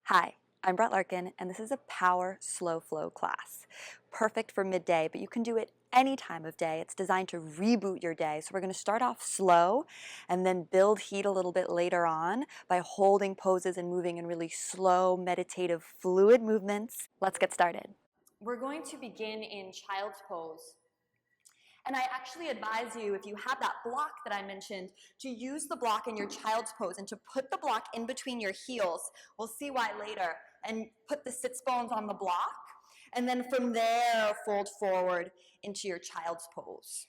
Hi, I'm Brett Larkin, and this is a power slow flow class. Perfect for midday, but you can do it any time of day. It's designed to reboot your day. So we're going to start off slow and then build heat a little bit later on by holding poses and moving in really slow, meditative, fluid movements. Let's get started. We're going to begin in child's pose. And I actually advise you, if you have that block that I mentioned, to use the block in your child's pose and to put the block in between your heels. We'll see why later. And put the sits bones on the block. And then from there, fold forward into your child's pose.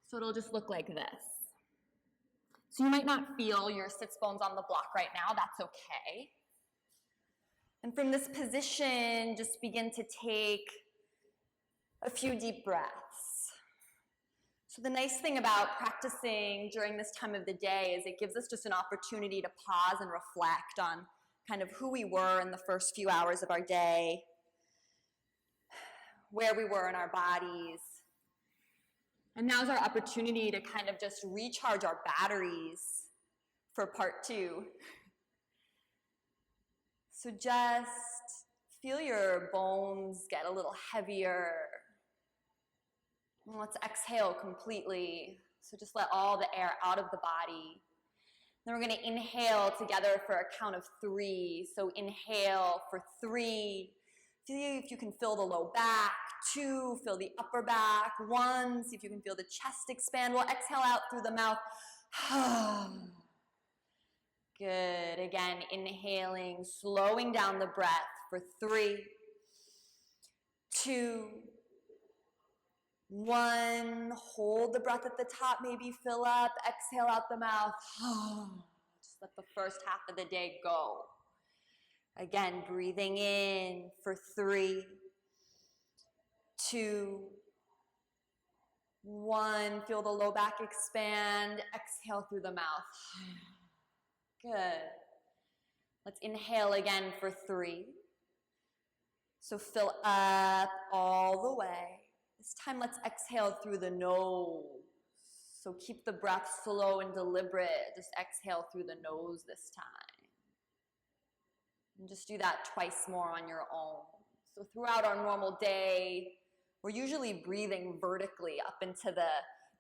So it'll just look like this. So you might not feel your sits bones on the block right now. That's okay. And from this position, just begin to take a few deep breaths. So the nice thing about practicing during this time of the day is it gives us just an opportunity to pause and reflect on kind of who we were in the first few hours of our day, where we were in our bodies. And now's our opportunity to kind of just recharge our batteries for part two. So just feel your bones get a little heavier. And let's exhale completely. So just let all the air out of the body. Then we're going to inhale together for a count of 3. So inhale for 3. See if you can feel the low back. 2, feel the upper back. 1, see if you can feel the chest expand. We'll exhale out through the mouth. Good. Again, inhaling, slowing down the breath for 3, 2, 1, hold the breath at the top, maybe fill up, exhale out the mouth. Just let the first half of the day go. Again, breathing in for 3, 2, 1. Feel the low back expand, exhale through the mouth. Good. Let's inhale again for 3. So fill up all the way. This time, let's exhale through the nose. So keep the breath slow and deliberate. Just exhale through the nose this time. And just do that twice more on your own. So throughout our normal day, we're usually breathing vertically up into the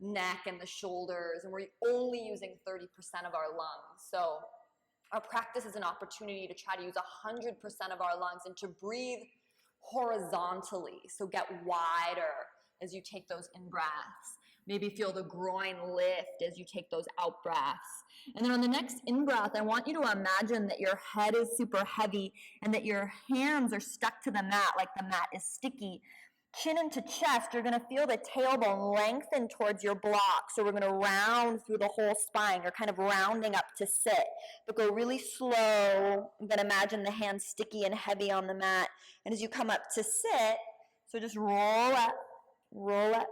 neck and the shoulders, and we're only using 30% of our lungs. So our practice is an opportunity to try to use 100% of our lungs and to breathe horizontally. So get wider as you take those in breaths. Maybe feel the groin lift as you take those out breaths. And then on the next in breath, I want you to imagine that your head is super heavy and that your hands are stuck to the mat like the mat is sticky. Chin into chest, you're going to feel the tailbone lengthen towards your block. So we're going to round through the whole spine. You're kind of rounding up to sit, but go really slow. I'm going to imagine the hands sticky and heavy on the mat. And as you come up to sit, so just roll up, roll up,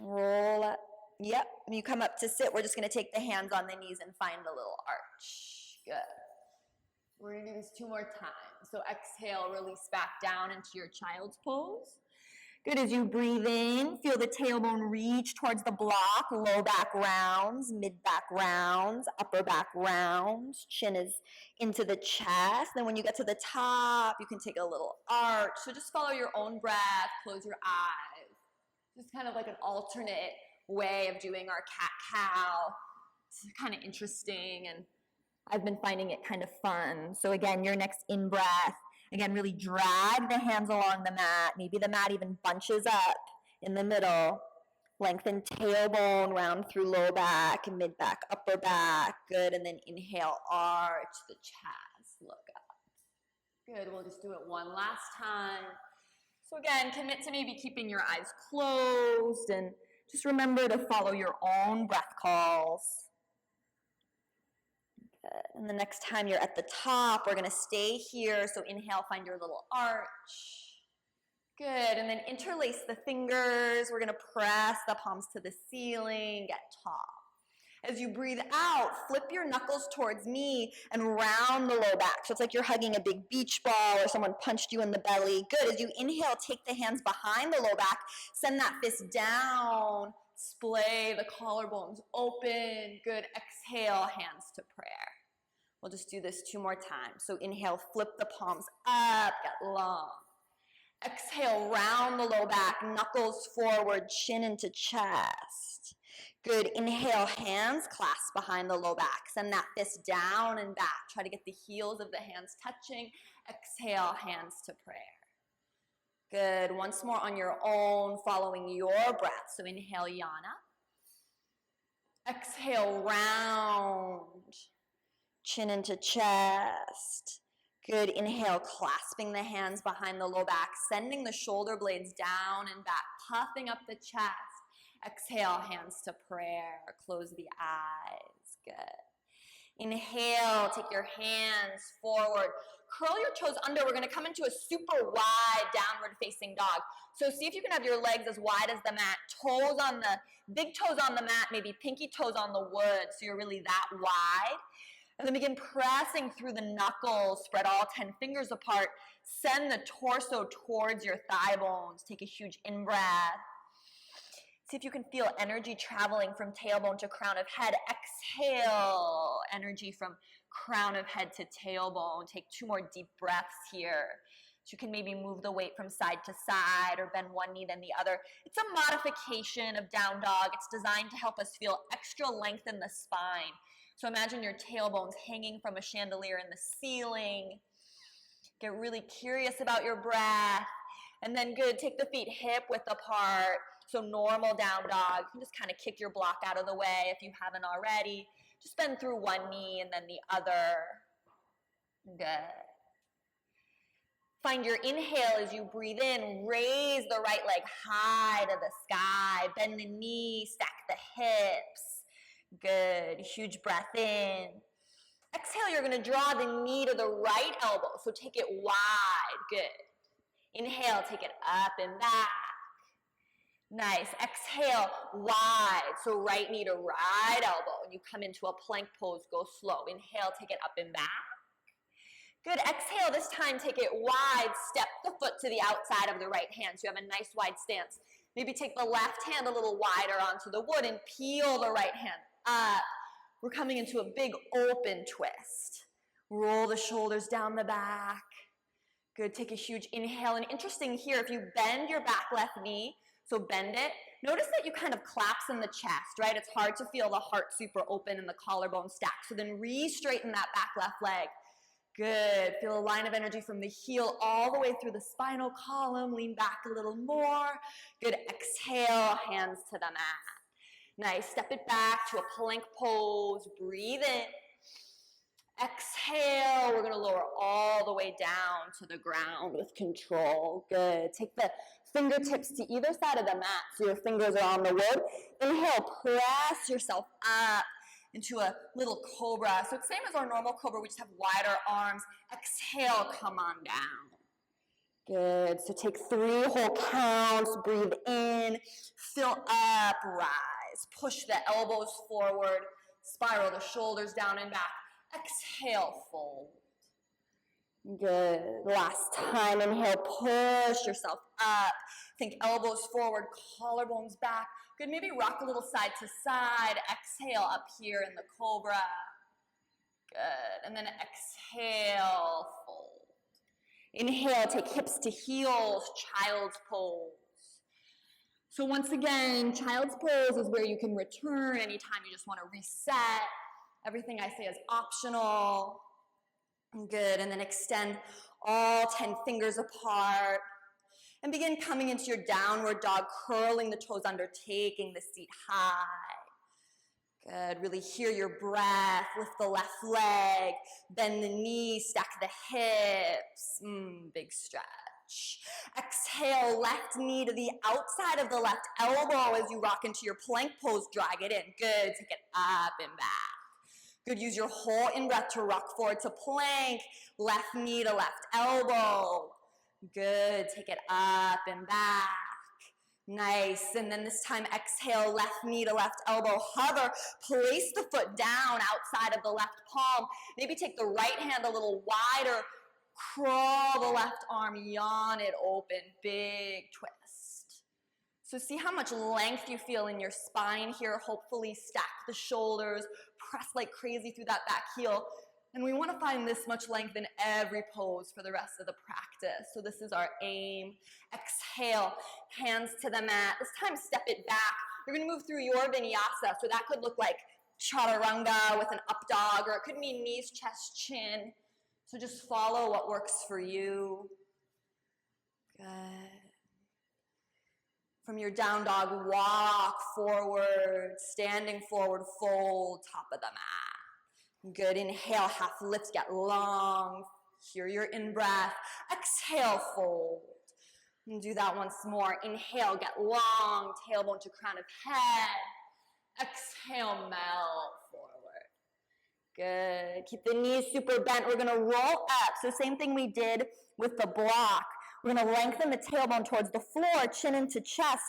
roll up. Yep, when you come up to sit, we're just going to take the hands on the knees and find a little arch. Good. We're going to do this 2 more times. So exhale, release back down into your child's pose. Good. As you breathe in, feel the tailbone reach towards the block, low back rounds, mid back rounds, upper back rounds. Chin is into the chest. Then when you get to the top, you can take a little arch. So just follow your own breath, close your eyes. Just kind of like an alternate way of doing our cat-cow. It's kind of interesting, and I've been finding it kind of fun. So again, your next in-breath, again, really drag the hands along the mat. Maybe the mat even bunches up in the middle. Lengthen tailbone, round through low back, mid back, upper back. Good, and then inhale, arch the chest, look up. Good, we'll just do it one last time. So again, commit to maybe keeping your eyes closed and just remember to follow your own breath calls. Good. And the next time you're at the top, we're going to stay here. So inhale, find your little arch. Good. And then interlace the fingers. We're going to press the palms to the ceiling, get top. As you breathe out, flip your knuckles towards me and round the low back. So it's like you're hugging a big beach ball or someone punched you in the belly. Good. As you inhale, take the hands behind the low back. Send that fist down. Splay the collarbones open. Good. Exhale, hands to prayer. We'll just do this 2 more times. So inhale, flip the palms up, get long. Exhale, round the low back, knuckles forward, chin into chest. Good, inhale, hands clasp behind the low back. Send that fist down and back. Try to get the heels of the hands touching. Exhale, hands to prayer. Good, once more on your own, following your breath. So inhale, yana. Exhale, round, chin into chest. Good, inhale, clasping the hands behind the low back, sending the shoulder blades down and back, puffing up the chest. Exhale, hands to prayer, close the eyes, good. Inhale, take your hands forward, curl your toes under. We're gonna come into a super wide downward facing dog. So see if you can have your legs as wide as the mat, big toes on the mat, maybe pinky toes on the wood, so you're really that wide. And then begin pressing through the knuckles, spread all 10 fingers apart, send the torso towards your thigh bones, take a huge in-breath. See if you can feel energy traveling from tailbone to crown of head. Exhale, energy from crown of head to tailbone. Take 2 more deep breaths here. So you can maybe move the weight from side to side or bend one knee then the other. It's a modification of down dog. It's designed to help us feel extra length in the spine. So imagine your tailbones hanging from a chandelier in the ceiling. Get really curious about your breath. And then good, take the feet hip width apart. So normal down dog. You can just kind of kick your block out of the way if you haven't already. Just bend through one knee and then the other. Good. Find your inhale as you breathe in. Raise the right leg high to the sky. Bend the knee, stack the hips. Good. Huge breath in. Exhale, you're going to draw the knee to the right elbow. So take it wide. Good. Inhale, take it up and back. Nice. Exhale, wide. So right knee to right elbow. And you come into a plank pose. Go slow. Inhale, take it up and back. Good. Exhale, this time take it wide. Step the foot to the outside of the right hand. So you have a nice wide stance. Maybe take the left hand a little wider onto the wood and peel the right hand up. We're coming into a big open twist. Roll the shoulders down the back. Good. Take a huge inhale. And interesting here, if you bend your back left knee, so bend it, notice that you kind of collapse in the chest, right? It's hard to feel the heart super open and the collarbone stacked. So then re-straighten that back left leg. Good. Feel a line of energy from the heel all the way through the spinal column. Lean back a little more. Good. Exhale, hands to the mat. Nice. Step it back to a plank pose. Breathe in. Exhale. We're going to lower all the way down to the ground with control. Good. Take the fingertips to either side of the mat so your fingers are on the wood. Inhale. Press yourself up into a little cobra. So it's same as our normal cobra, we just have wider arms. Exhale, come on down. Good. So take 3 whole counts. Breathe in. Fill up. Rise. Push the elbows forward. Spiral the shoulders down and back. Exhale, fold. Good. Last time. Inhale. Push yourself up. Think elbows forward. Collarbones back. Good. Maybe rock a little side to side. Exhale up here in the cobra. Good. And then exhale, fold. Inhale, take hips to heels, child's pose. So once again, child's pose is where you can return anytime you just want to reset. Everything I say is optional. Good. And then extend all 10 fingers apart. And begin coming into your downward dog, curling the toes under, taking the seat high. Good. Really hear your breath. Lift the left leg. Bend the knees. Stack the hips. Big stretch. Exhale, left knee to the outside of the left elbow as you rock into your plank pose. Drag it in. Good. Take it up and back. Good. Use your whole in-breath to rock forward to plank. Left knee to left elbow. Good. Take it up and back. Nice. And then this time, exhale, left knee to left elbow. Hover. Place the foot down outside of the left palm. Maybe take the right hand a little wider. Crawl the left arm. Yawn it open. Big twist. So see how much length you feel in your spine here. Hopefully stack the shoulders. Press like crazy through that back heel. And we want to find this much length in every pose for the rest of the practice. So this is our aim. Exhale, hands to the mat. This time, step it back. You're going to move through your vinyasa. So that could look like chaturanga with an up dog, or it could mean knees, chest, chin. So just follow what works for you. Good. From your down dog, walk forward, standing forward, fold, top of the mat. Good, inhale, half lift, get long. Hear your in-breath. Exhale, fold. And do that once more. Inhale, get long, tailbone to crown of head. Exhale, melt forward. Good. Keep the knees super bent. We're going to roll up. So same thing we did with the block. We're going to lengthen the tailbone towards the floor, chin into chest.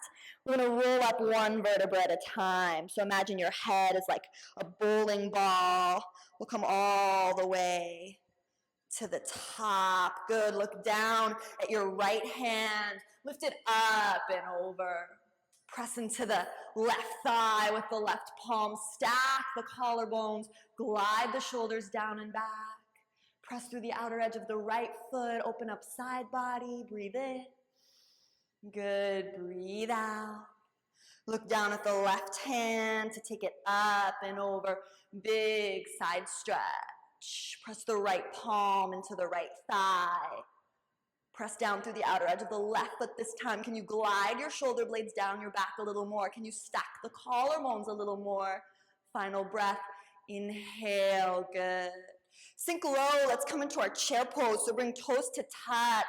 We're going to roll up one vertebra at a time. So imagine your head is like a bowling ball. We'll come all the way to the top. Good. Look down at your right hand. Lift it up and over. Press into the left thigh with the left palm. Stack the collarbones. Glide the shoulders down and back. Press through the outer edge of the right foot. Open up side body. Breathe in. Good. Breathe out. Look down at the left hand to take it up and over. Big side stretch. Press the right palm into the right thigh. Press down through the outer edge of the left foot this time. Can you glide your shoulder blades down your back a little more? Can you stack the collarbones a little more? Final breath. Inhale. Good. Sink low. Let's come into our chair pose. So bring toes to touch.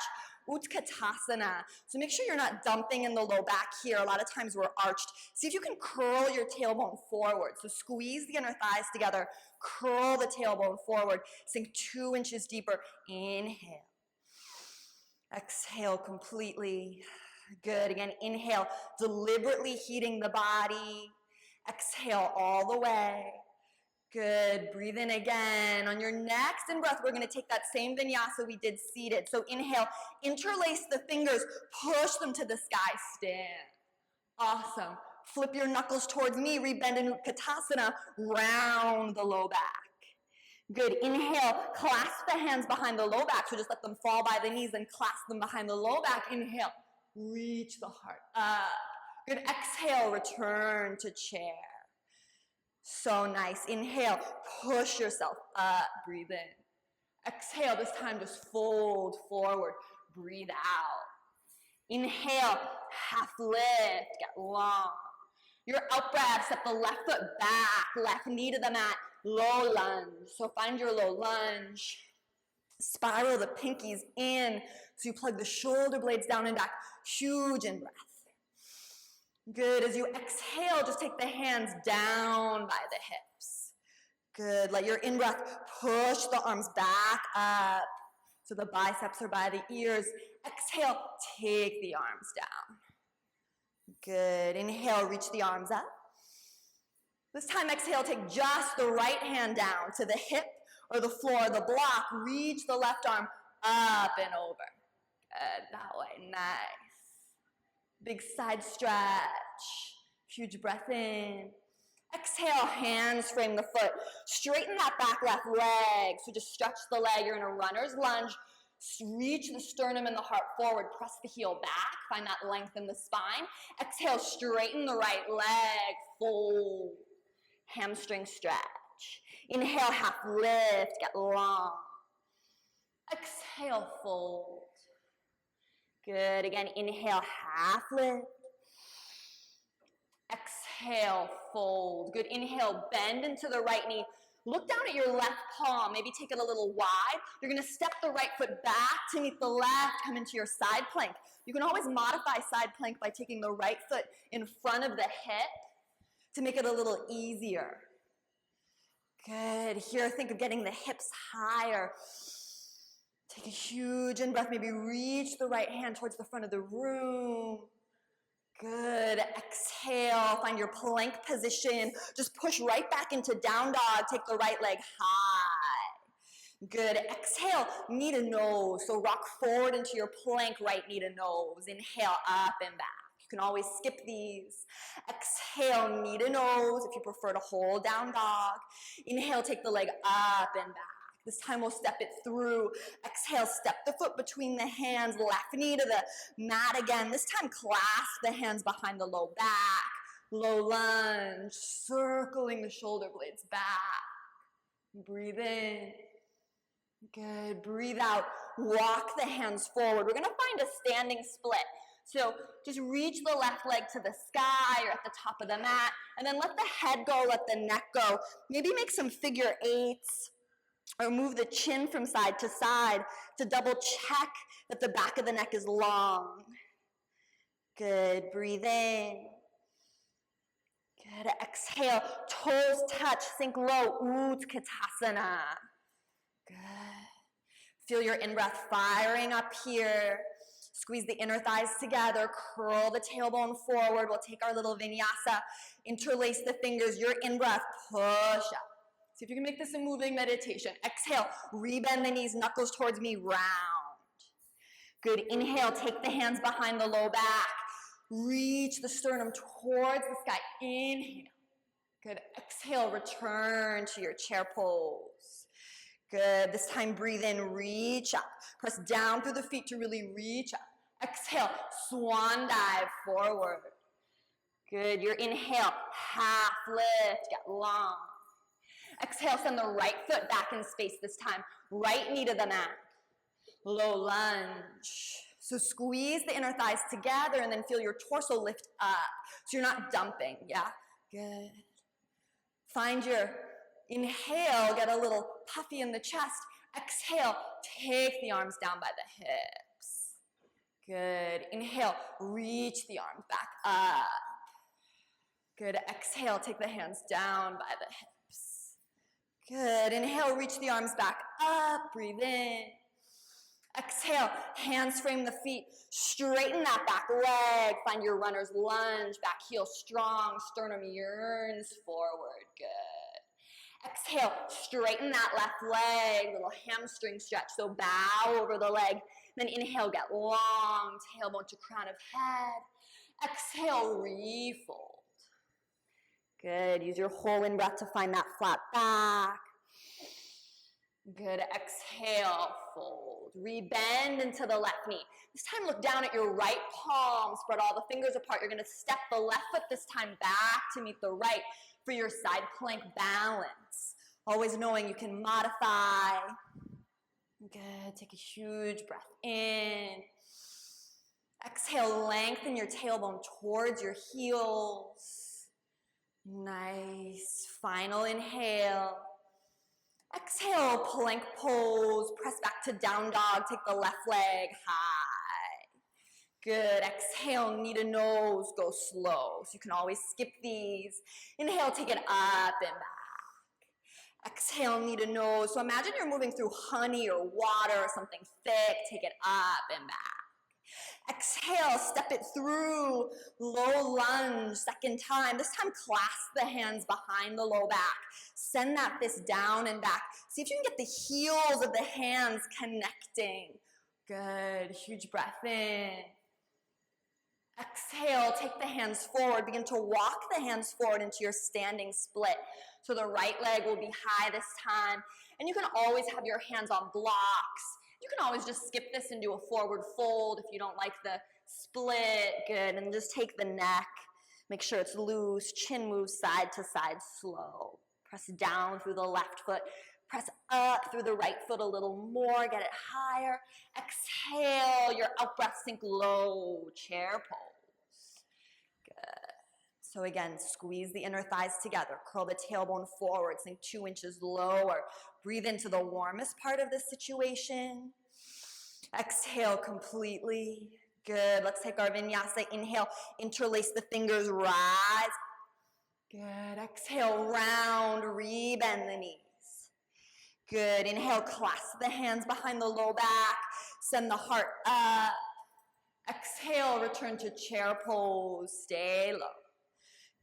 Utkatasana. So make sure you're not dumping in the low back here. A lot of times we're arched. See if you can curl your tailbone forward. So squeeze the inner thighs together. Curl the tailbone forward. Sink 2 inches deeper. Inhale. Exhale completely. Good. Again, inhale. Deliberately heating the body. Exhale all the way. Good. Breathe in again. On your next in-breath, we're going to take that same vinyasa we did seated. So inhale, interlace the fingers, push them to the sky, stand. Awesome. Flip your knuckles towards me, rebend in Utkatasana, round the low back. Good. Inhale, clasp the hands behind the low back, so just let them fall by the knees and clasp them behind the low back. Inhale, reach the heart up. Good. Exhale, return to chair. So nice. Inhale, push yourself up, breathe in. Exhale, this time just fold forward, breathe out. Inhale, half lift, get long. Your out breath, step the left foot back, left knee to the mat, low lunge. So find your low lunge. Spiral the pinkies in, so you plug the shoulder blades down and back. Huge in breath. Good. As you exhale, just take the hands down by the hips. Good. Let your in-breath push the arms back up so the biceps are by the ears. Exhale, take the arms down. Good. Inhale, reach the arms up. This time, exhale, take just the right hand down to the hip or the floor, the block. Reach the left arm up and over. Good. That way. Nice. Big side stretch. Huge breath in. Exhale, hands frame the foot. Straighten that back left leg. So just stretch the leg. You're in a runner's lunge. Reach the sternum and the heart forward. Press the heel back. Find that length in the spine. Exhale, straighten the right leg. Fold. Hamstring stretch. Inhale, half lift. Get long. Exhale, fold. Good. Again, inhale, half lift. Exhale, fold. Good. Inhale, bend into the right knee. Look down at your left palm. Maybe take it a little wide. You're going to step the right foot back to meet the left. Come into your side plank. You can always modify side plank by taking the right foot in front of the hip to make it a little easier. Good. Here, think of getting the hips higher. Take a huge in-breath. Maybe reach the right hand towards the front of the room. Good. Exhale. Find your plank position. Just push right back into down dog. Take the right leg high. Good. Exhale. Knee to nose. So rock forward into your plank, right knee to nose. Inhale, up and back. You can always skip these. Exhale, knee to nose if you prefer to hold down dog. Inhale, take the leg up and back. This time we'll step it through. Exhale, step the foot between the hands, left knee to the mat again. This time clasp the hands behind the low back. Low lunge, circling the shoulder blades back. Breathe in. Good. Breathe out. Walk the hands forward. We're going to find a standing split. So just reach the left leg to the sky or at the top of the mat, and then let the head go, let the neck go. Maybe make some figure eights or move the chin from side to side to double check that the back of the neck is long. Good. Breathe in. Good. Exhale. Toes touch. Sink low. Utkatasana. Good. Feel your in-breath firing up here. Squeeze the inner thighs together. Curl the tailbone forward. We'll take our little vinyasa. Interlace the fingers. Your in-breath. Push up. See if you can make this a moving meditation. Exhale. Rebend the knees. Knuckles towards me. Round. Good. Inhale. Take the hands behind the low back. Reach the sternum towards the sky. Inhale. Good. Exhale. Return to your chair pose. Good. This time breathe in, reach up. Press down through the feet to really reach up. Exhale, swan dive forward. Good. Your inhale, half lift, get long. Exhale, send the right foot back in space this time. Right knee to the mat. Low lunge. So squeeze the inner thighs together and then feel your torso lift up. So you're not dumping, yeah? Good. Find your inhale, get a little puffy in the chest. Exhale, take the arms down by the hips. Good. Inhale, reach the arms back up. Good. Exhale, take the hands down by the hips. Good. Inhale, reach the arms back up. Breathe in. Exhale, hands frame the feet. Straighten that back leg. Find your runner's lunge. Back heel strong. Sternum yearns forward. Good. Exhale, straighten that left leg. Little hamstring stretch. So bow over the leg. Then inhale, get long. Tailbone to crown of head. Exhale, refold. Good. Use your whole in-breath to find that flat back. Good. Exhale, fold. Rebend into the left knee. This time look down at your right palm. Spread all the fingers apart. You're going to step the left foot this time back to meet the right for your side plank balance. Always knowing you can modify. Good. Take a huge breath in. Exhale, lengthen your tailbone towards your heels. Nice. Final inhale. Exhale, plank pose. Press back to down dog. Take the left leg high. Good. Exhale, knee to nose. Go slow. So you can always skip these. Inhale, take it up and back. Exhale, knee to nose. So imagine you're moving through honey or water or something thick. Take it up and back. Exhale, step it through, low lunge, second time. This time clasp the hands behind the low back. Send that fist down and back. See if you can get the heels of the hands connecting. Good, huge breath in. Exhale, take the hands forward. Begin to walk the hands forward into your standing split. So the right leg will be high this time. And you can always have your hands on blocks. You can always just skip this and do a forward fold if you don't like the split. Good. And just take the neck. Make sure it's loose. Chin moves side to side slow. Press down through the left foot. Press up through the right foot a little more. Get it higher. Exhale. Your out breath, sink low. Chair pose. Good. So again, squeeze the inner thighs together. Curl the tailbone forward. Sink 2 inches lower. Breathe into the warmest part of this situation. Exhale completely. Good. Let's take our vinyasa. Inhale. Interlace the fingers. Rise. Good. Exhale. Round. Rebend the knees. Good. Inhale. Clasp the hands behind the low back. Send the heart up. Exhale. Return to chair pose. Stay low.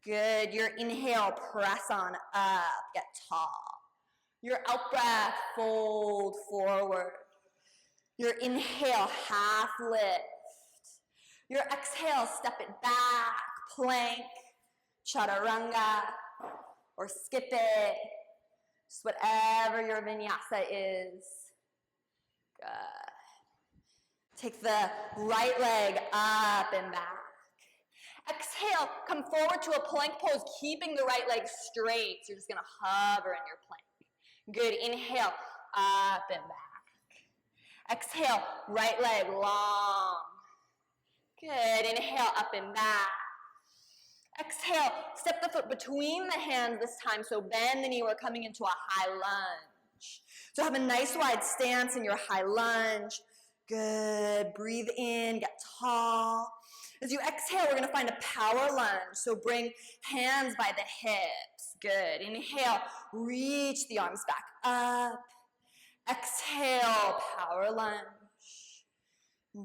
Good. Your inhale. Press on up. Get tall. Your out breath, fold forward. Your inhale, half lift. Your exhale, step it back, plank, chaturanga, or skip it. Just whatever your vinyasa is. Good. Take the right leg up and back. Exhale, come forward to a plank pose, keeping the right leg straight. So you're just gonna hover in your plank. Good, inhale, up and back. Exhale, right leg long. Good, inhale, up and back. Exhale, step the foot between the hands this time, so bend the knee, we're coming into a high lunge. So have a nice wide stance in your high lunge. Good, breathe in, get tall. As you exhale, we're gonna find a power lunge, so bring hands by the hips. Good, inhale, reach the arms back up. Exhale, power lunge.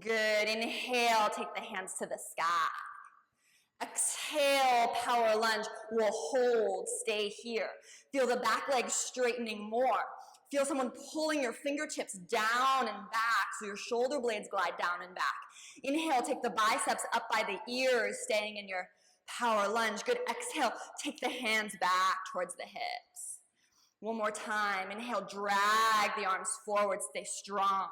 Good, inhale, take the hands to the sky. Exhale, power lunge, we'll hold, stay here. Feel the back leg straightening more. Feel someone pulling your fingertips down and back so your shoulder blades glide down and back. Inhale, take the biceps up by the ears, staying in your power lunge. Good, exhale, take the hands back towards the hips. One more time, inhale, drag the arms forward, stay strong.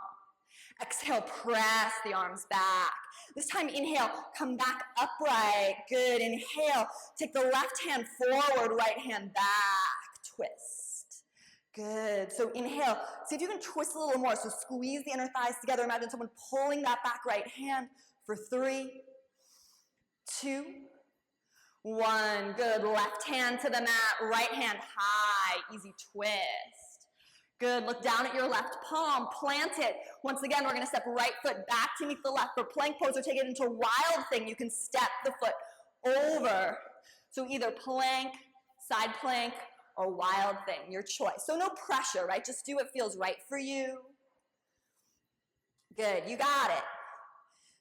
Exhale, press the arms back. This time, inhale, come back upright. Good, inhale, take the left hand forward, right hand back, twist. Good, so inhale, see if you can twist a little more. So squeeze the inner thighs together. Imagine someone pulling that back right hand for 3, 2, 1. Good, left hand to the mat, right hand high, easy twist. Good, look down at your left palm, plant it. Once again, we're gonna step right foot back to meet the left. For plank pose or take it into wild thing, you can step the foot over. So either plank, side plank, or wild thing, your choice. So no pressure, right? Just do what feels right for you. Good, you got it.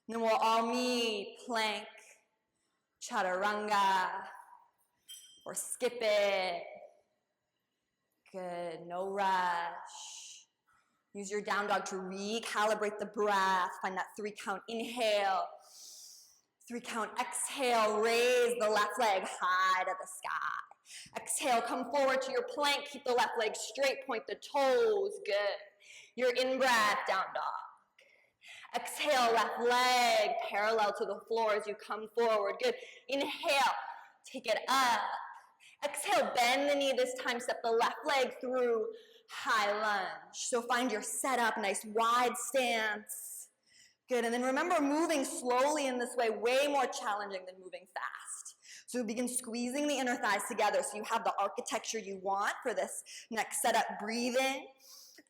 And then we'll all meet plank, chaturanga, or skip it. Good, no rush. Use your down dog to recalibrate the breath. Find that 3 count inhale. 3 count exhale, raise the left leg high to the sky. Exhale, come forward to your plank. Keep the left leg straight, point the toes. Good. Your in-breath, down dog. Exhale, left leg parallel to the floor as you come forward. Good. Inhale, take it up. Exhale, bend the knee this time. Step the left leg through high lunge. So find your setup, nice wide stance. Good, and then remember moving slowly in this way, way more challenging than moving fast. So begin squeezing the inner thighs together so you have the architecture you want for this next setup. Breathe in.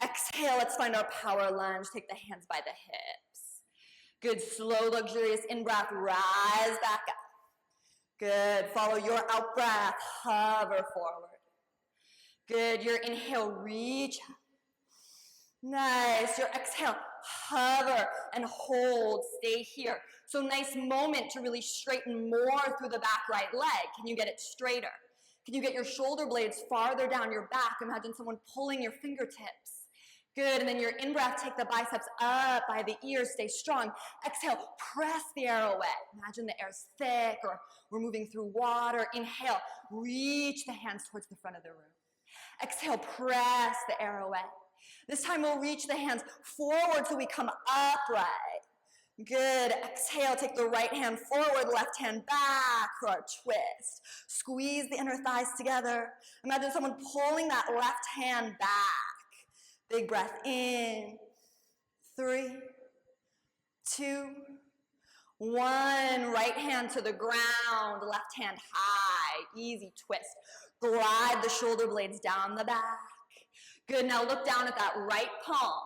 Exhale, let's find our power lunge. Take the hands by the hips. Good, slow, luxurious in-breath. Rise back up. Good, follow your out breath, hover forward. Good, your inhale, reach up. Nice, your exhale, hover and hold, stay here. So nice moment to really straighten more through the back right leg. Can you get it straighter? Can you get your shoulder blades farther down your back? Imagine someone pulling your fingertips. Good, and then your in-breath, take the biceps up by the ears, stay strong. Exhale, press the air away. Imagine the air's thick or we're moving through water. Inhale, reach the hands towards the front of the room. Exhale, press the air away. This time we'll reach the hands forward so we come upright. Good, exhale, take the right hand forward, left hand back for our twist. Squeeze the inner thighs together. Imagine someone pulling that left hand back. Big breath in, 3, 2, 1. Right hand to the ground, left hand high, easy twist. Glide the shoulder blades down the back. Good, now look down at that right palm.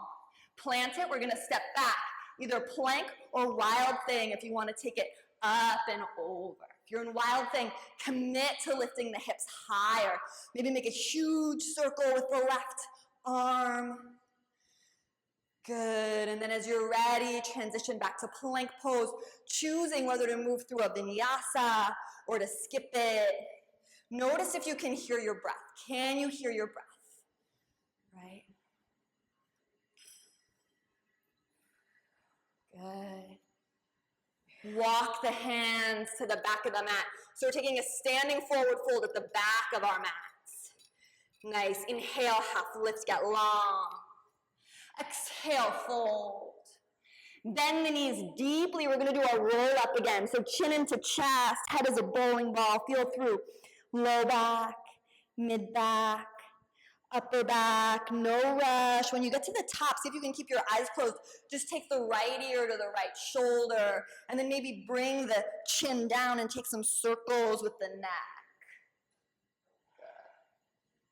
Plant it, we're gonna step back. Either plank or wild thing if you wanna take it up and over. If you're in wild thing, commit to lifting the hips higher. Maybe make a huge circle with the left arm. Good, and then as you're ready, transition back to plank pose, choosing whether to move through a vinyasa or to skip it. Notice if you can hear your breath. Can you hear your breath? Right? Good. Walk the hands to the back of the mat. So we're taking a standing forward fold at the back of our mats. Nice. Inhale, half lift, get long. Exhale, fold. Bend the knees deeply. We're going to do our roll up again. So chin into chest, head as a bowling ball. Feel through low back, mid back, upper back, no rush. When you get to the top, see if you can keep your eyes closed. Just take the right ear to the right shoulder, and then maybe bring the chin down and take some circles with the neck.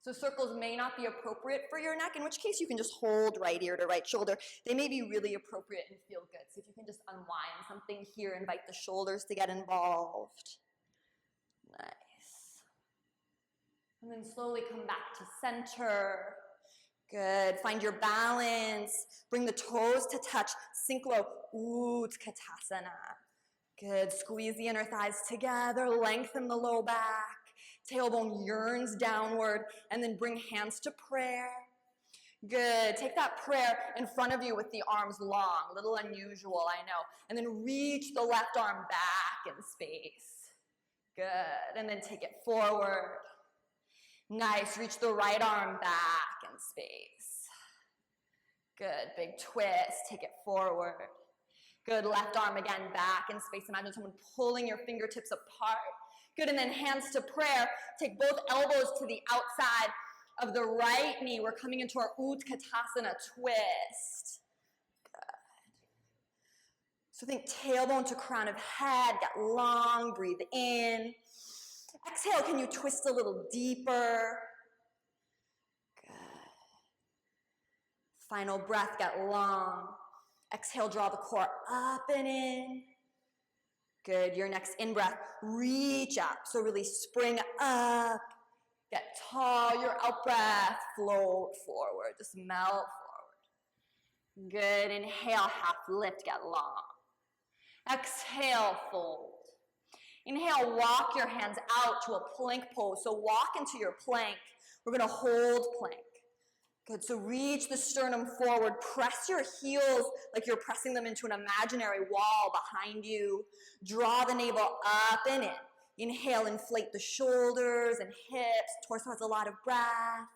So circles may not be appropriate for your neck, in which case you can just hold right ear to right shoulder. They may be really appropriate and feel good. So if you can just unwind something here, invite the shoulders to get involved. Nice. And then slowly come back to center. Good. Find your balance. Bring the toes to touch. Sink low. Utkatasana. Good. Squeeze the inner thighs together. Lengthen the low back. Tailbone yearns downward, and then bring hands to prayer. Good. Take that prayer in front of you with the arms long. A little unusual, I know. And then reach the left arm back in space. Good. And then take it forward. Nice. Reach the right arm back in space. Good. Big twist. Take it forward. Good. Left arm again back in space. Imagine someone pulling your fingertips apart. Good, and then hands to prayer. Take both elbows to the outside of the right knee. We're coming into our Utkatasana twist. Good. So think tailbone to crown of head, get long, breathe in. Exhale, can you twist a little deeper? Good. Final breath, get long. Exhale, draw the core up and in. Good, your next in-breath, reach up. So really spring up, get tall. Your out-breath, float forward, just melt forward. Good, inhale, half lift, get long. Exhale, fold. Inhale, walk your hands out to a plank pose. So walk into your plank. We're gonna hold plank. Good, so reach the sternum forward. Press your heels like you're pressing them into an imaginary wall behind you. Draw the navel up and in. Inhale, inflate the shoulders and hips. Torso has a lot of breath.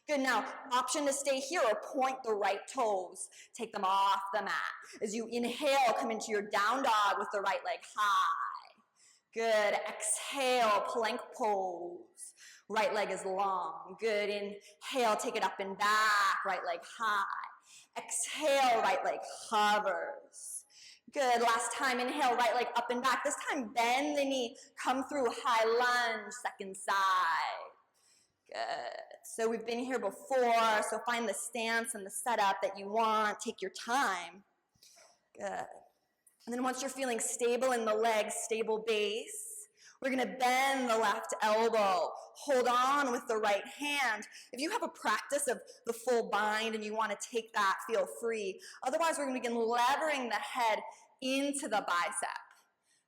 Good, now, option to stay here or point the right toes. Take them off the mat. As you inhale, come into your down dog with the right leg high. Good, exhale, plank pose. Right leg is long. Good. Inhale, take it up and back. Right leg high. Exhale, right leg hovers. Good. Last time, inhale, right leg up and back. This time, bend the knee. Come through high lunge, second side. Good. So we've been here before, so find the stance and the setup that you want. Take your time. Good. And then once you're feeling stable in the legs, stable base, we're going to bend the left elbow. Hold on with the right hand. If you have a practice of the full bind and you want to take that, feel free. Otherwise, we're going to begin levering the head into the bicep.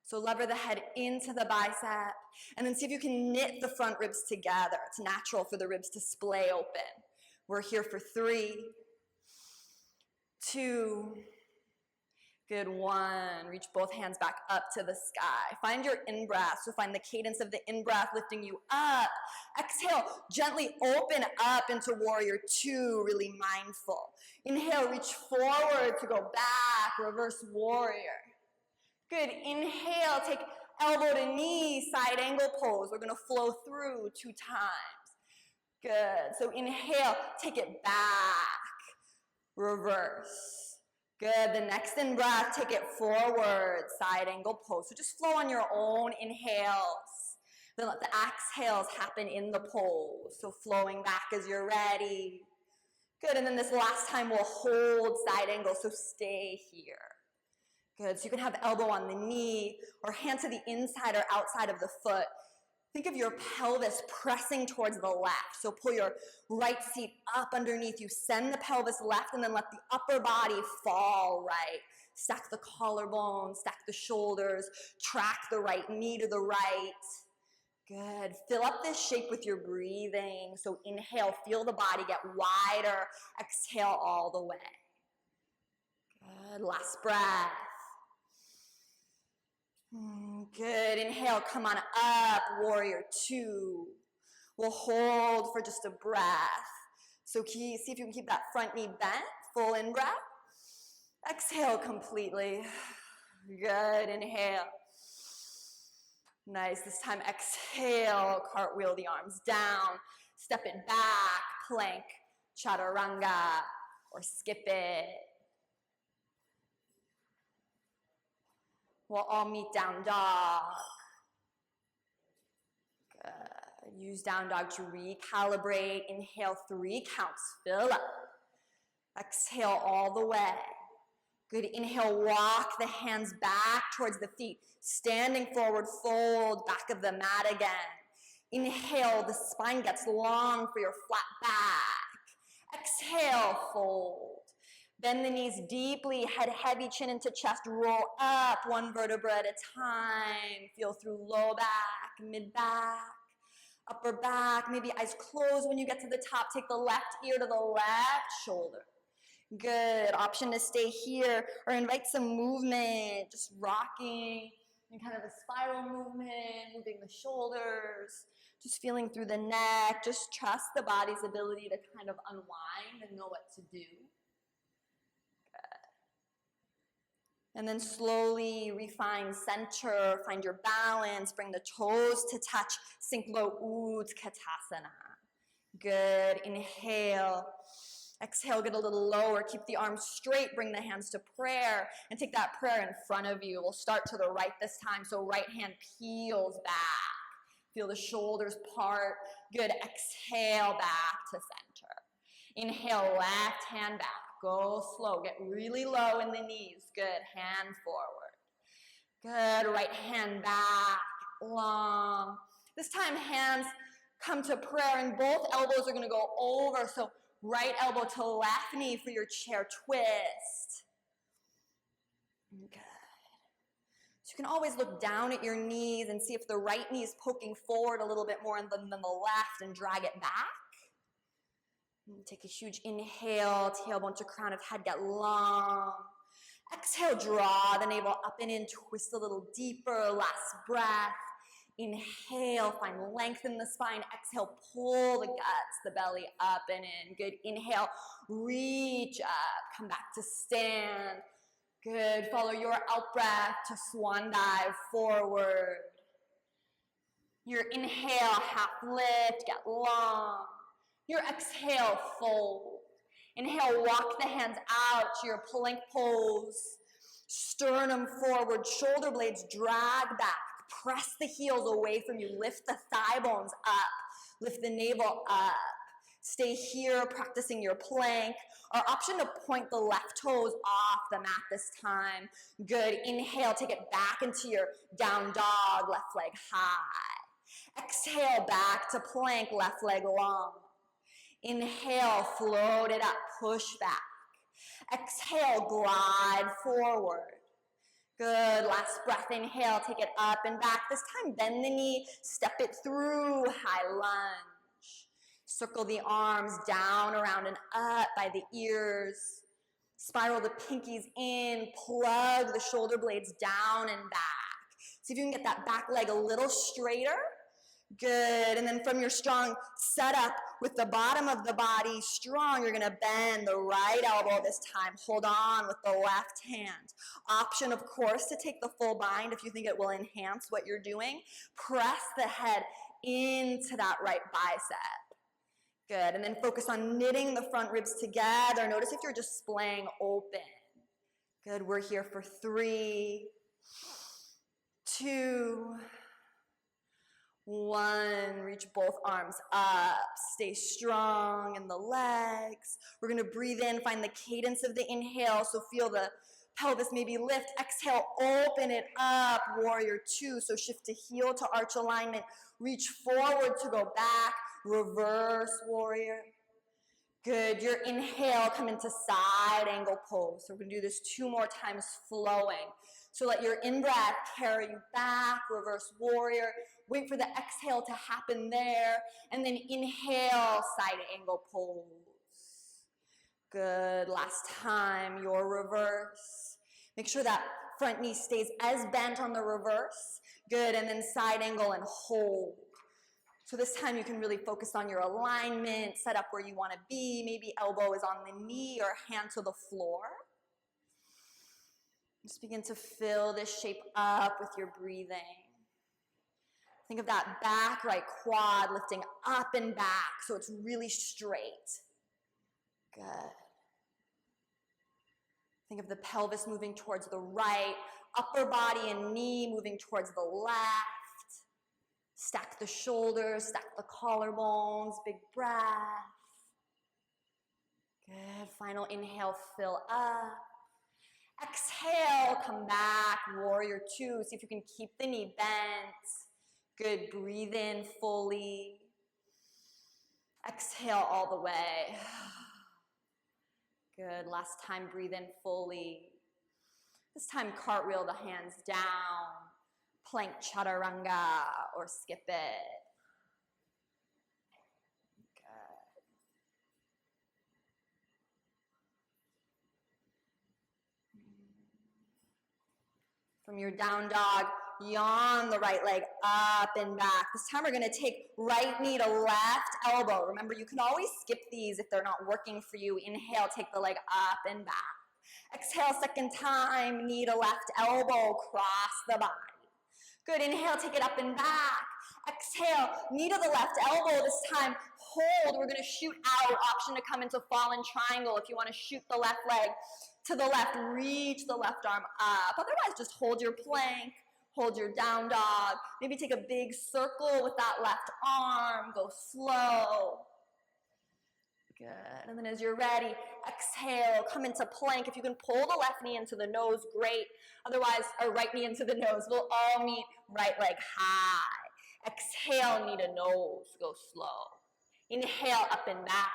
So lever the head into the bicep. And then see if you can knit the front ribs together. It's natural for the ribs to splay open. We're here for 3, 2, good, 1. Reach both hands back up to the sky. Find your in-breath. So find the cadence of the in-breath lifting you up. Exhale, gently open up into warrior 2, really mindful. Inhale, reach forward to go back, reverse warrior. Good, inhale, take elbow to knee, side angle pose. We're gonna flow through 2 times. Good, so inhale, take it back, reverse. Good, the next in-breath, take it forward, side angle pose. So just flow on your own inhales. Then let the exhales happen in the pose. So flowing back as you're ready. Good, and then this last time we'll hold side angle, so stay here. Good, so you can have elbow on the knee or hand to the inside or outside of the foot. Think of your pelvis pressing towards the left. So pull your right seat up underneath you. Send the pelvis left and then let the upper body fall right. Stack the collarbone, stack the shoulders, track the right knee to the right. Good. Fill up this shape with your breathing. So inhale, feel the body get wider. Exhale all the way. Good. Last breath. Good, inhale, come on up, warrior 2. We'll hold for just a breath. So see if you can keep that front knee bent, full in-breath. Exhale completely. Good, inhale. Nice, this time exhale, cartwheel the arms down, step it back, plank, chaturanga, or skip it. We'll all meet down dog. Good. Use down dog to recalibrate. Inhale, 3 counts, fill up. Exhale all the way. Good, inhale, walk the hands back towards the feet. Standing forward, fold, back of the mat again. Inhale, the spine gets long for your flat back. Exhale, fold. Bend the knees deeply, head heavy, chin into chest, roll up one vertebra at a time. Feel through low back, mid back, upper back. Maybe eyes closed when you get to the top. Take the left ear to the left shoulder. Good, option to stay here or invite some movement, just rocking in kind of a spiral movement, moving the shoulders, just feeling through the neck. Just trust the body's ability to kind of unwind and know what to do. Good. And then slowly refine center, find your balance, bring the toes to touch, sink low, Utkatasana. Good, inhale. Exhale, get a little lower, keep the arms straight, bring the hands to prayer, and take that prayer in front of you. We'll start to the right this time, so right hand peels back. Feel the shoulders part. Good, exhale back to center. Inhale, left hand back. Go slow, get really low in the knees. Good, hand forward. Good, right hand back, long. This time, hands come to prayer, and both elbows are gonna go over, so right elbow to left knee for your chair twist. Good. So you can always look down at your knees and see if the right knee is poking forward a little bit more than the left and drag it back. And take a huge inhale, tailbone to crown of head, get long. Exhale, draw the navel up and in, twist a little deeper, last breath. Inhale, find length in the spine. Exhale, pull the guts, the belly up and in. Good, inhale, reach up, come back to stand. Good, follow your out breath to swan dive forward. Your inhale, half lift, get long. Your exhale, fold. Inhale, walk the hands out to your plank pose. Sternum forward, shoulder blades drag back. Press the heels away from you. Lift the thigh bones up. Lift the navel up. Stay here practicing your plank. Our option to point the left toes off the mat this time. Good. Inhale, take it back into your down dog, left leg high. Exhale, back to plank, left leg long. Inhale, float it up, push back. Exhale, glide forward. Good, last breath, inhale, take it up and back. This time, bend the knee, step it through, high lunge. Circle the arms down, around, and up by the ears. Spiral the pinkies in, plug the shoulder blades down and back. See if you can get that back leg a little straighter. Good, and then from your strong setup with the bottom of the body strong, you're gonna bend the right elbow this time. Hold on with the left hand. Option, of course, to take the full bind if you think it will enhance what you're doing. Press the head into that right bicep. Good, and then focus on knitting the front ribs together. Notice if you're just splaying open. Good, we're here for 3, 2, 1, reach both arms up, stay strong in the legs. We're gonna breathe in, find the cadence of the inhale, so feel the pelvis maybe lift. Exhale, open it up, warrior 2, so shift to heel to arch alignment. Reach forward to go back, reverse warrior. Good, your inhale, come into side angle pose. So we're gonna do this 2 more times flowing. So let your in-breath carry you back, reverse warrior. Wait for the exhale to happen there. And then inhale, side angle pose. Good, last time, your reverse. Make sure that front knee stays as bent on the reverse. Good, and then side angle and hold. So this time you can really focus on your alignment, set up where you want to be. Maybe elbow is on the knee or hand to the floor. Just begin to fill this shape up with your breathing. Think of that back right quad lifting up and back so it's really straight. Good. Think of the pelvis moving towards the right, upper body and knee moving towards the left. Stack the shoulders, stack the collarbones, big breath. Good. Final inhale, fill up. Exhale, come back, warrior two. See if you can keep the knee bent. Good, breathe in fully. Exhale all the way. Good, last time, breathe in fully. This time, cartwheel the hands down. Plank chaturanga or skip it. Good. From your down dog, yawn the right leg up and back. This time we're going to take right knee to left elbow. Remember, you can always skip these if they're not working for you. Inhale, take the leg up and back. Exhale, second time, knee to left elbow, cross the body. Good, inhale, take it up and back. Exhale, knee to the left elbow this time. Hold, we're gonna shoot out. Option to come into fallen triangle if you wanna shoot the left leg to the left, reach the left arm up. Otherwise, just hold your plank, hold your down dog. Maybe take a big circle with that left arm, go slow. Good, and then as you're ready, exhale, come into plank. If you can pull the left knee into the nose, great. Otherwise, or right knee into the nose. We'll all meet right leg high. Exhale, knee to nose, go slow. Inhale, up and back.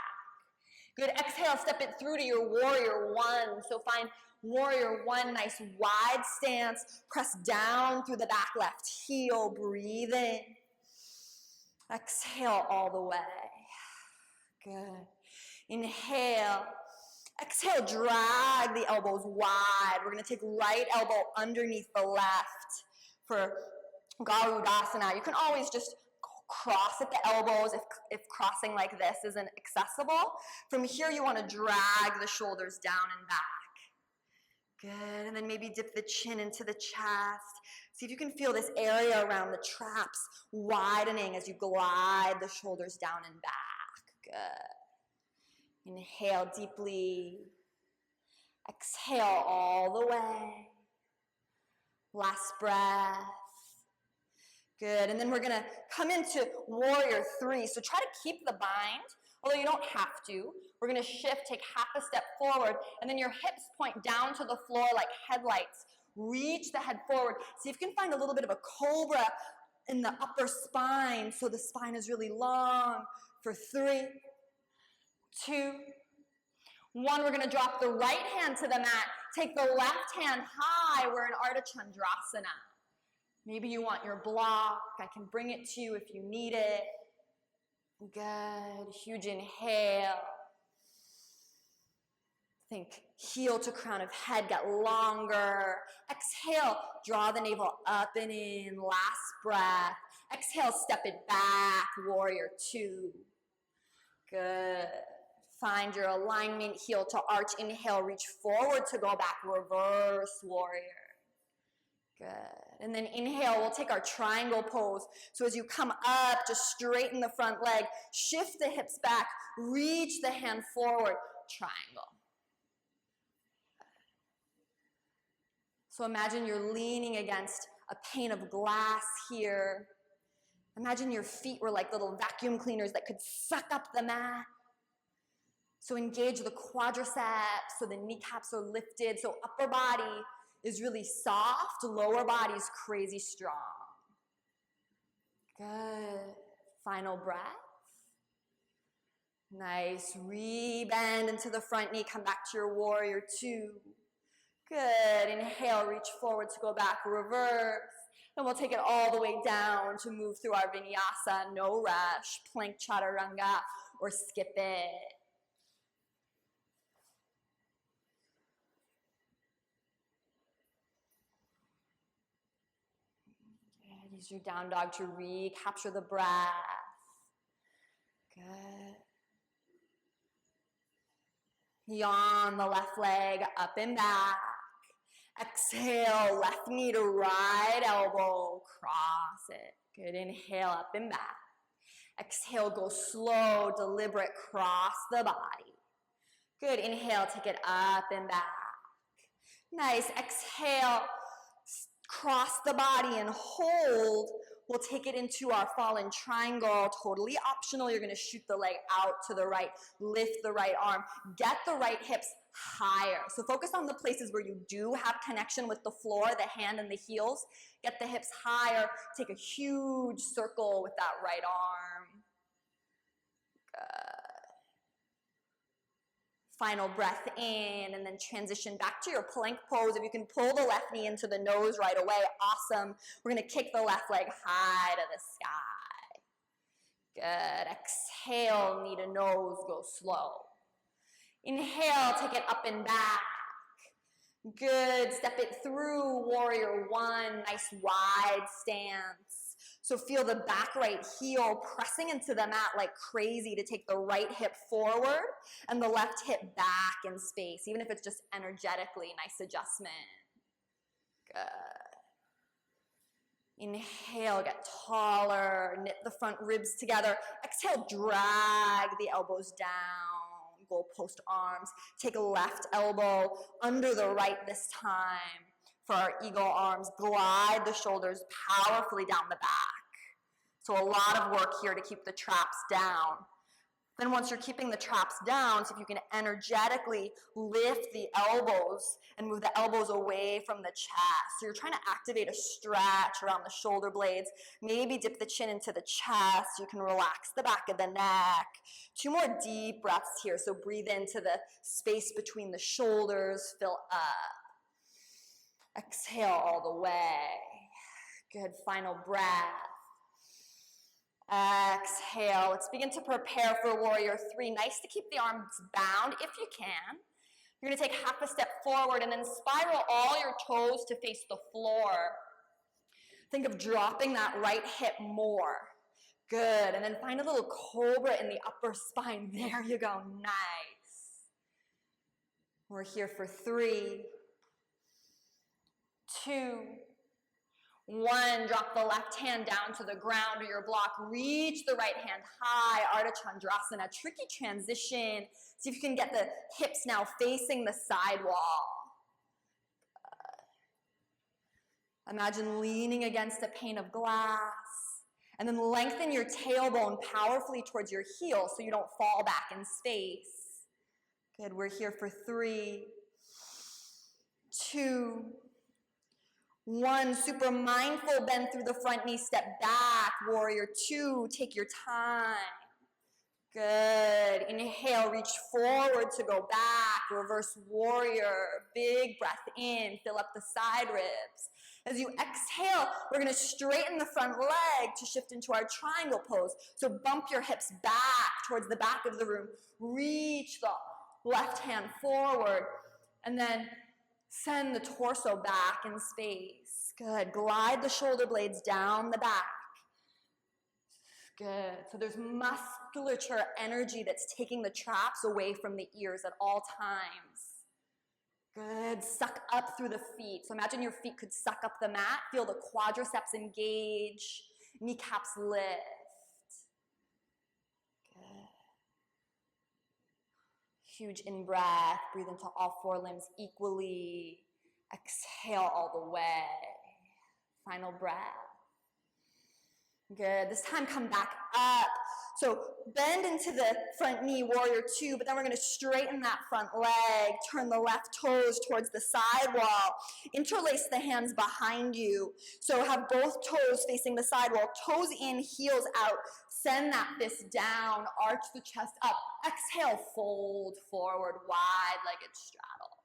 Good, exhale, step it through to your warrior one. So find warrior one, nice wide stance. Press down through the back left heel, breathe in. Exhale all the way. Good. Inhale. Exhale, drag the elbows wide. We're going to take right elbow underneath the left for Garudasana. You can always just cross at the elbows if crossing like this isn't accessible. From here, you want to drag the shoulders down and back. Good, and then maybe dip the chin into the chest. See if you can feel this area around the traps widening as you glide the shoulders down and back. Good. Inhale deeply. Exhale all the way. Last breath. Good, and then we're gonna come into warrior three. So try to keep the bind, although you don't have to. We're gonna shift, take half a step forward, and then your hips point down to the floor like headlights. Reach the head forward. See if you can find a little bit of a cobra in the upper spine, so the spine is really long. For 3, 2, 1. We're gonna drop the right hand to the mat. Take the left hand high. We're in Ardha Chandrasana. Maybe you want your block. I can bring it to you if you need it. Good. Huge inhale. Think heel to crown of head, get longer. Exhale, draw the navel up and in. Last breath. Exhale, step it back. Warrior 2. Good. Find your alignment, heel to arch. Inhale, reach forward to go back. Reverse warrior. Good. And then inhale, we'll take our triangle pose. So as you come up, just straighten the front leg, shift the hips back, reach the hand forward, triangle. So imagine you're leaning against a pane of glass here. Imagine your feet were like little vacuum cleaners that could suck up the mat. So engage the quadriceps, so the kneecaps are lifted, so upper body is really soft, lower body is crazy strong. Good. Final breath. Nice. Rebend into the front knee. Come back to your warrior 2. Good. Inhale, reach forward to go back. Reverse. Then we'll take it all the way down to move through our vinyasa. No rush. Plank chaturanga or skip it. Use your down dog to recapture the breath. Good. Yawn the left leg up and back. Exhale, left knee to right elbow, cross it. Good, inhale up and back. Exhale, go slow, deliberate, cross the body. Good, inhale, take it up and back. Nice, exhale, cross the body and hold. We'll take it into our fallen triangle, totally optional. You're gonna shoot the leg out to the right, lift the right arm, get the right hips higher. So focus on the places where you do have connection with the floor, the hand and the heels. Get the hips higher, take a huge circle with that right arm. Good. Final breath in, and then transition back to your plank pose. If you can pull the left knee into the nose right away, awesome. We're gonna kick the left leg high to the sky. Good, exhale, knee to nose, go slow. Inhale, take it up and back. Good, step it through, warrior one, nice wide stance. So feel the back right heel pressing into the mat like crazy to take the right hip forward and the left hip back in space, even if it's just energetically, nice adjustment. Good. Inhale, get taller, knit the front ribs together. Exhale, drag the elbows down, goalpost arms. Take left elbow under the right this time. For our eagle arms, glide the shoulders powerfully down the back. So a lot of work here to keep the traps down. Then once you're keeping the traps down, see if you can energetically lift the elbows and move the elbows away from the chest. So you're trying to activate a stretch around the shoulder blades. Maybe dip the chin into the chest. You can relax the back of the neck. 2 more deep breaths here. So breathe into the space between the shoulders, fill up. Exhale all the way. Good, final breath. Exhale. Let's begin to prepare for warrior 3. Nice to keep the arms bound if you can. You're gonna take half a step forward and then spiral all your toes to face the floor. Think of dropping that right hip more. Good, and then find a little cobra in the upper spine. There you go, nice. We're here for 3, 2, 1, drop the left hand down to the ground or your block. Reach the right hand high, Ardha Chandrasana. Tricky transition. See if you can get the hips now facing the side wall. Imagine leaning against a pane of glass. And then lengthen your tailbone powerfully towards your heel so you don't fall back in space. Good, we're here for 3, 2, 1, super mindful, bend through the front knee, step back, warrior 2, take your time. Good, inhale, reach forward to go back, reverse warrior, big breath in, fill up the side ribs. As you exhale, we're gonna straighten the front leg to shift into our triangle pose. So bump your hips back towards the back of the room, reach the left hand forward, and then send the torso back in space. Good. Glide the shoulder blades down the back. Good. So there's musculature energy that's taking the traps away from the ears at all times. Good. Suck up through the feet. So imagine your feet could suck up the mat. Feel the quadriceps engage. Kneecaps lift. Huge in-breath, breathe into all 4 limbs equally. Exhale all the way. Final breath. Good, this time come back up. So bend into the front knee, warrior 2, but then we're gonna straighten that front leg, turn the left toes towards the side wall, interlace the hands behind you. So have both toes facing the side wall, toes in, heels out. Send that fist down, arch the chest up. Exhale, fold forward, wide-legged straddle.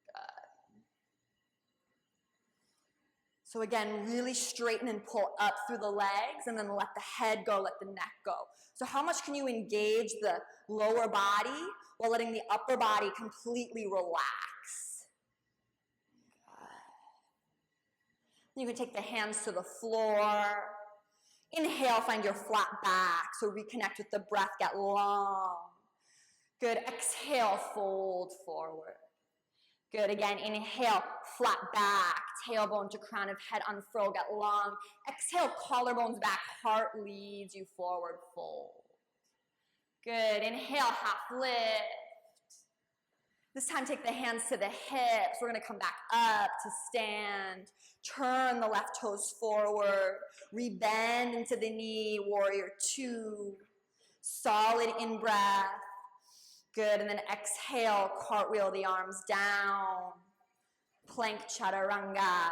Good. So again, really straighten and pull up through the legs, and then let the head go, let the neck go. So how much can you engage the lower body while letting the upper body completely relax? Good. You can take the hands to the floor. Inhale, find your flat back. So reconnect with the breath, get long. Good, exhale, fold forward. Good, again, inhale, flat back, tailbone to crown of head, unfurl, get long. Exhale, collarbones back, heart leads you forward, fold. Good, inhale, half lift. This time take the hands to the hips. We're gonna come back up to stand. Turn the left toes forward. Rebend into the knee, warrior two. Solid in-breath. Good, and then exhale, cartwheel the arms down. Plank chaturanga.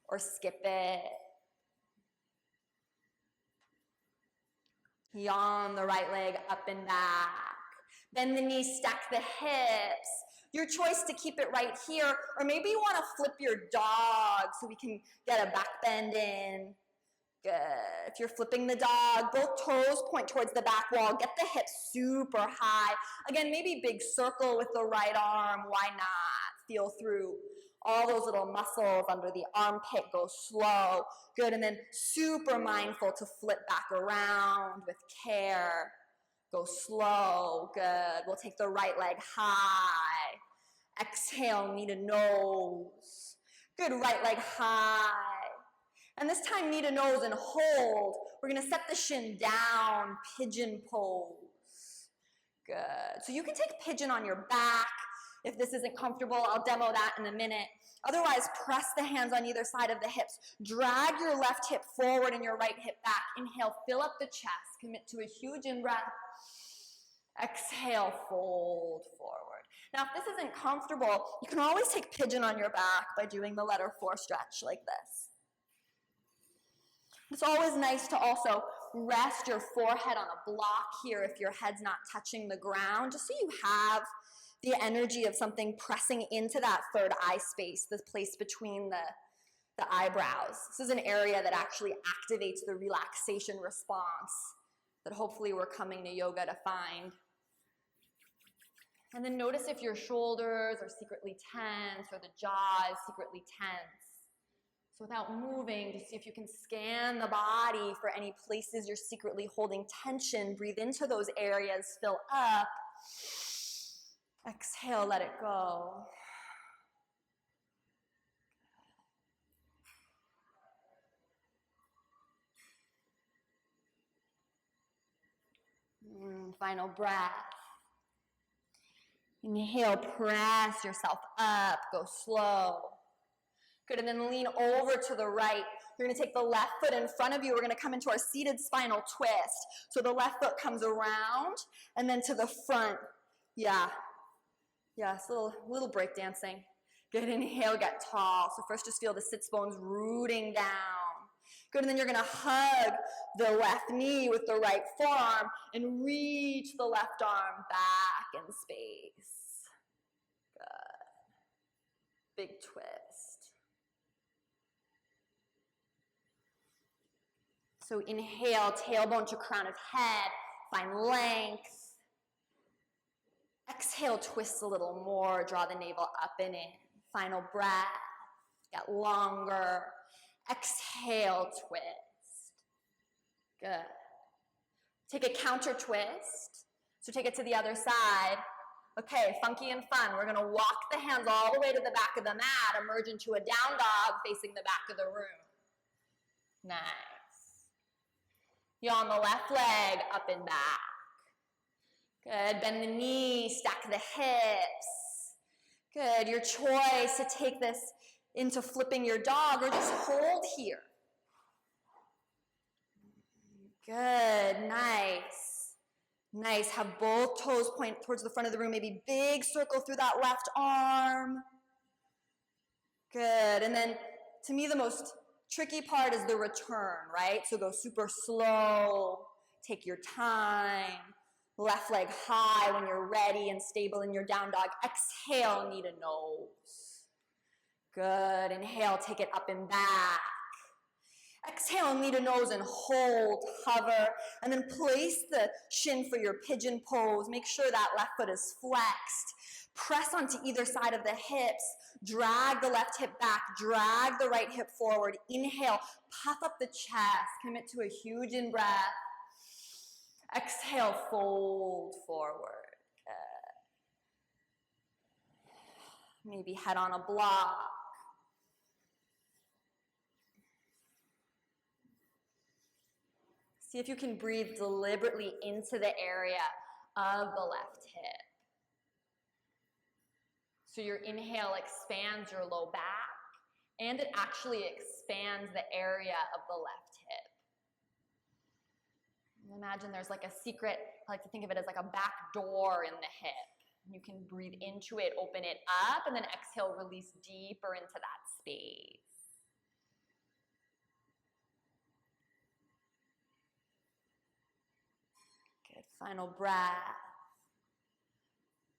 Or skip it. Yawn the right leg up and back. Bend the knees, stack the hips. Your choice to keep it right here, or maybe you want to flip your dog so we can get a back bend in. Good. If you're flipping the dog, both toes point towards the back wall. Get the hips super high. Again, maybe big circle with the right arm. Why not? Feel through all those little muscles under the armpit. Go slow. Good. And then super mindful to flip back around with care. Go slow. Good. We'll take the right leg high. Exhale, knee to nose. Good. Right leg high. And this time, knee to nose and hold. We're going to set the shin down, pigeon pose. Good. So you can take pigeon on your back. If this isn't comfortable, I'll demo that in a minute. Otherwise, press the hands on either side of the hips. Drag your left hip forward and your right hip back. Inhale, fill up the chest. Commit to a huge in-breath. Exhale, fold forward. Now, if this isn't comfortable, you can always take pigeon on your back by doing the letter 4 stretch like this. It's always nice to also rest your forehead on a block here if your head's not touching the ground, just so you have the energy of something pressing into that third eye space, the place between the eyebrows. This is an area that actually activates the relaxation response that hopefully we're coming to yoga to find. And then notice if your shoulders are secretly tense or the jaw is secretly tense. So without moving, just see if you can scan the body for any places you're secretly holding tension. Breathe into those areas, fill up. Exhale, let it go. Final breath. Inhale, press yourself up, go slow. Good, and then lean over to the right. You're gonna take the left foot in front of you. We're gonna come into our seated spinal twist. So the left foot comes around and then to the front. Yeah, it's a little break dancing. Good, inhale, get tall. So first just feel the sits bones rooting down. Good, and then you're gonna hug the left knee with the right forearm and reach the left arm back in space. Good. Big twist. So inhale, tailbone to crown of head, find length. Exhale, twist a little more, draw the navel up and in. Final breath, get longer. Exhale, twist. Good. Take a counter twist. So take it to the other side. Okay, funky and fun. We're gonna walk the hands all the way to the back of the mat, emerge into a down dog facing the back of the room. Nice. Yawn the left leg up and back. Good, bend the knees, stack the hips. Good, your choice to take this into flipping your dog or just hold here. Good, nice. Nice, have both toes point towards the front of the room, maybe big circle through that left arm. Good, and then to me the most tricky part is the return, right? So go super slow, take your time. Left leg high when you're ready and stable in your down dog. Exhale, knee to nose. Good, inhale, take it up and back. Exhale, knee to nose and hold, hover, and then place the shin for your pigeon pose. Make sure that left foot is flexed. Press onto either side of the hips. Drag the left hip back. Drag the right hip forward. Inhale, puff up the chest. Commit to a huge in-breath. Exhale, fold forward. Maybe head on a block. See if you can breathe deliberately into the area of the left hip. So your inhale expands your low back, and it actually expands the area of the left hip. Imagine there's like a secret, I like to think of it as like a back door in the hip. You can breathe into it, open it up, and then exhale, release deeper into that space. Good, final breath.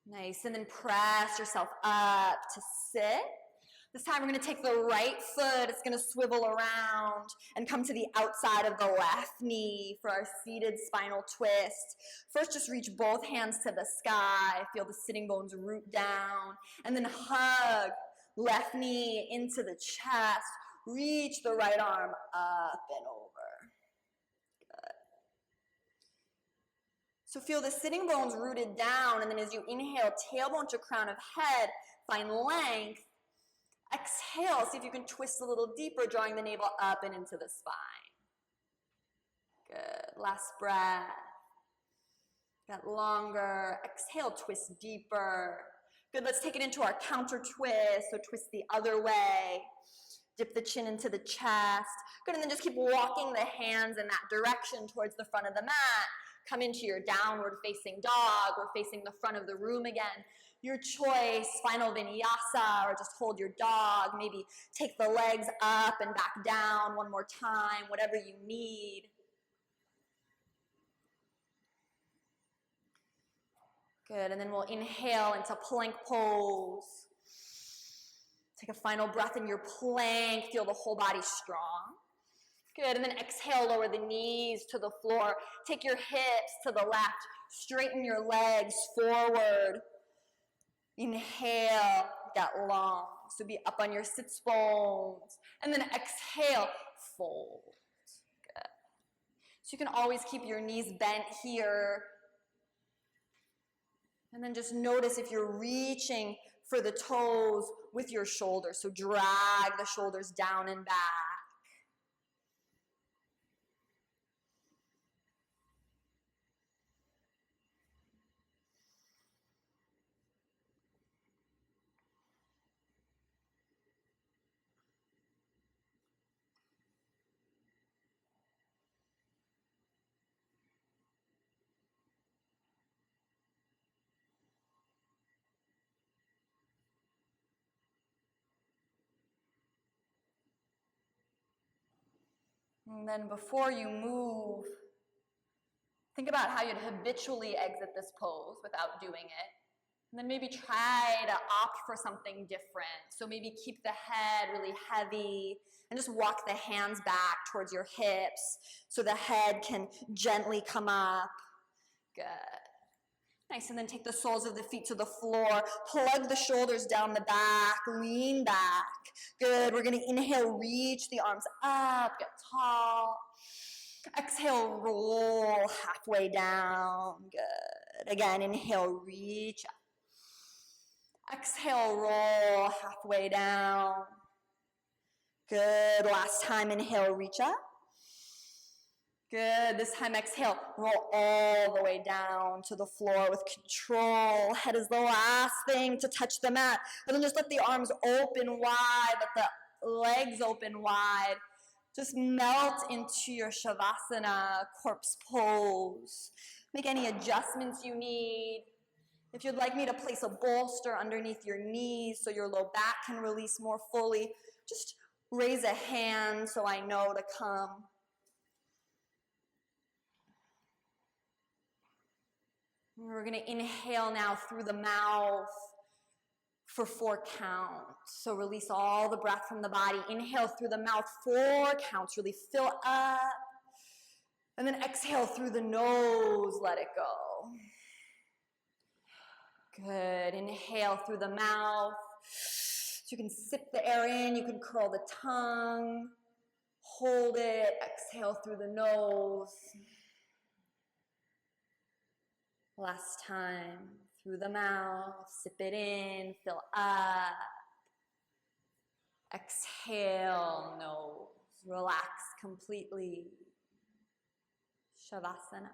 Nice, and then press yourself up to sit. This time we're going to take the right foot, it's going to swivel around and come to the outside of the left knee for our seated spinal twist. First, just reach both hands to the sky, feel the sitting bones root down, and then hug left knee into the chest. Reach the right arm up and over. Good. So feel the sitting bones rooted down, and then as you inhale, tailbone to crown of head, find length. Exhale, see if you can twist a little deeper, drawing the navel up and into the spine. Good, last breath. Get longer. Exhale, twist deeper. Good, let's take it into our counter twist, so twist the other way. Dip the chin into the chest. Good, and then just keep walking the hands in that direction towards the front of the mat. Come into your downward facing dog. We're facing the front of the room again. Your choice, final vinyasa, or just hold your dog. Maybe take the legs up and back down one more time, whatever you need. Good, and then we'll inhale into plank pose. Take a final breath in your plank. Feel the whole body strong. Good, and then exhale, lower the knees to the floor. Take your hips to the left. Straighten your legs forward. Inhale, get long. So be up on your sits bones. And then exhale, fold. Good. So you can always keep your knees bent here. And then just notice if you're reaching for the toes with your shoulders. So drag the shoulders down and back. And then before you move, think about how you'd habitually exit this pose without doing it. And then maybe try to opt for something different. So maybe keep the head really heavy and just walk the hands back towards your hips so the head can gently come up. Good. Nice, and then take the soles of the feet to the floor. Plug the shoulders down the back. Lean back. Good. We're going to inhale, reach the arms up. Get tall. Exhale, roll halfway down. Good. Again, inhale, reach up. Exhale, roll halfway down. Good. Last time, inhale, reach up. Good. This time, exhale, roll all the way down to the floor with control. Head is the last thing to touch the mat. And then just let the arms open wide, let the legs open wide. Just melt into your Shavasana, corpse pose. Make any adjustments you need. If you'd like me to place a bolster underneath your knees so your low back can release more fully, just raise a hand so I know to come. We're going to inhale now through the mouth. for 4 counts. So release all the breath from the body. Inhale through the mouth, 4 counts. Really fill up. And then exhale through the nose, let it go. Good. Inhale through the mouth. So you can sip the air in, you can curl the tongue. Hold it. Exhale through the nose. Last time. Through the mouth. Sip it in. Fill up. Exhale. Nose. Relax completely. Shavasana.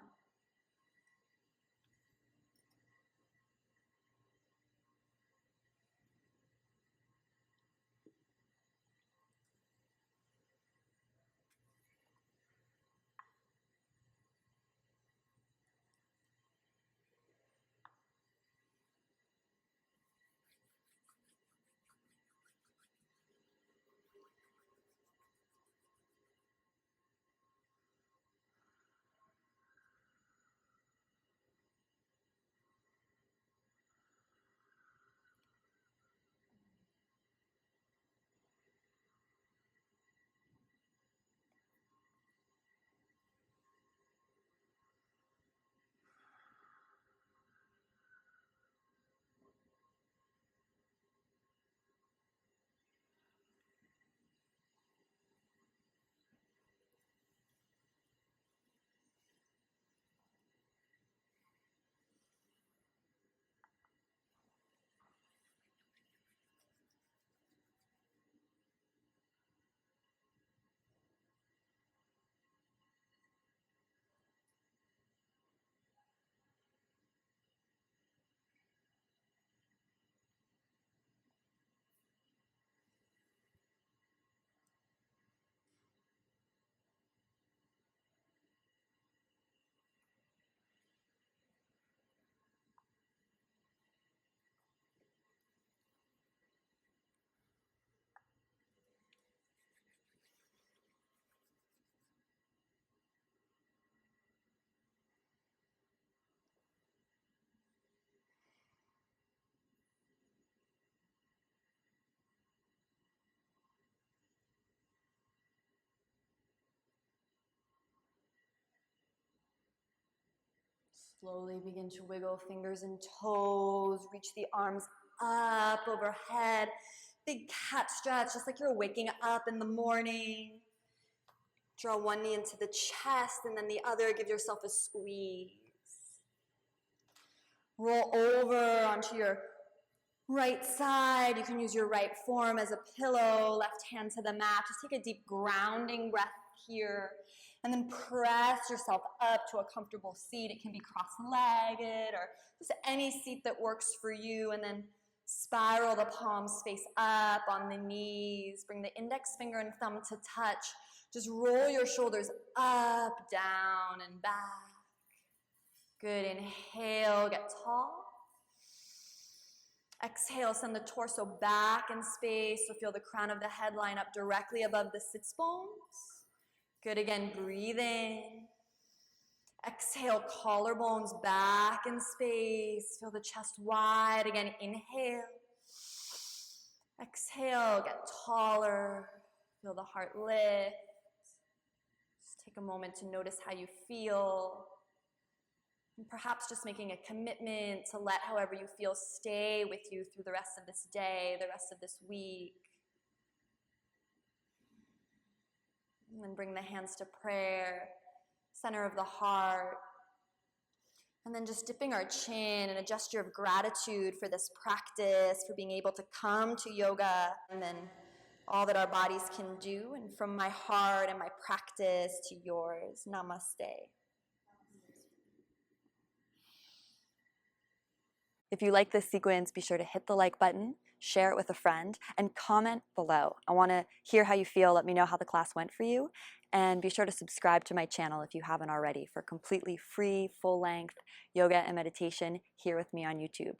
Slowly begin to wiggle fingers and toes. Reach the arms up overhead. Big cat stretch, just like you're waking up in the morning. Draw one knee into the chest and then the other. Give yourself a squeeze. Roll over onto your right side. You can use your right form as a pillow. Left hand to the mat. Just take a deep grounding breath here. And then press yourself up to a comfortable seat. It can be cross-legged or just any seat that works for you. And then spiral the palms face up on the knees. Bring the index finger and thumb to touch. Just roll your shoulders up, down, and back. Good. Inhale, get tall. Exhale, send the torso back in space. So feel the crown of the head line up directly above the sits bones. Good, again, breathe in. Exhale, collarbones back in space. Feel the chest wide. Again, inhale. Exhale, get taller. Feel the heart lift. Just take a moment to notice how you feel. And perhaps just making a commitment to let however you feel stay with you through the rest of this day, the rest of this week. And then bring the hands to prayer, center of the heart. And then just dipping our chin in a gesture of gratitude for this practice, for being able to come to yoga, and then all that our bodies can do. And from my heart and my practice to yours, namaste. If you like this sequence, be sure to hit the like button, share it with a friend, and comment below. I want to hear how you feel. Let me know how the class went for you. And be sure to subscribe to my channel if you haven't already for completely free, full-length yoga and meditation here with me on YouTube.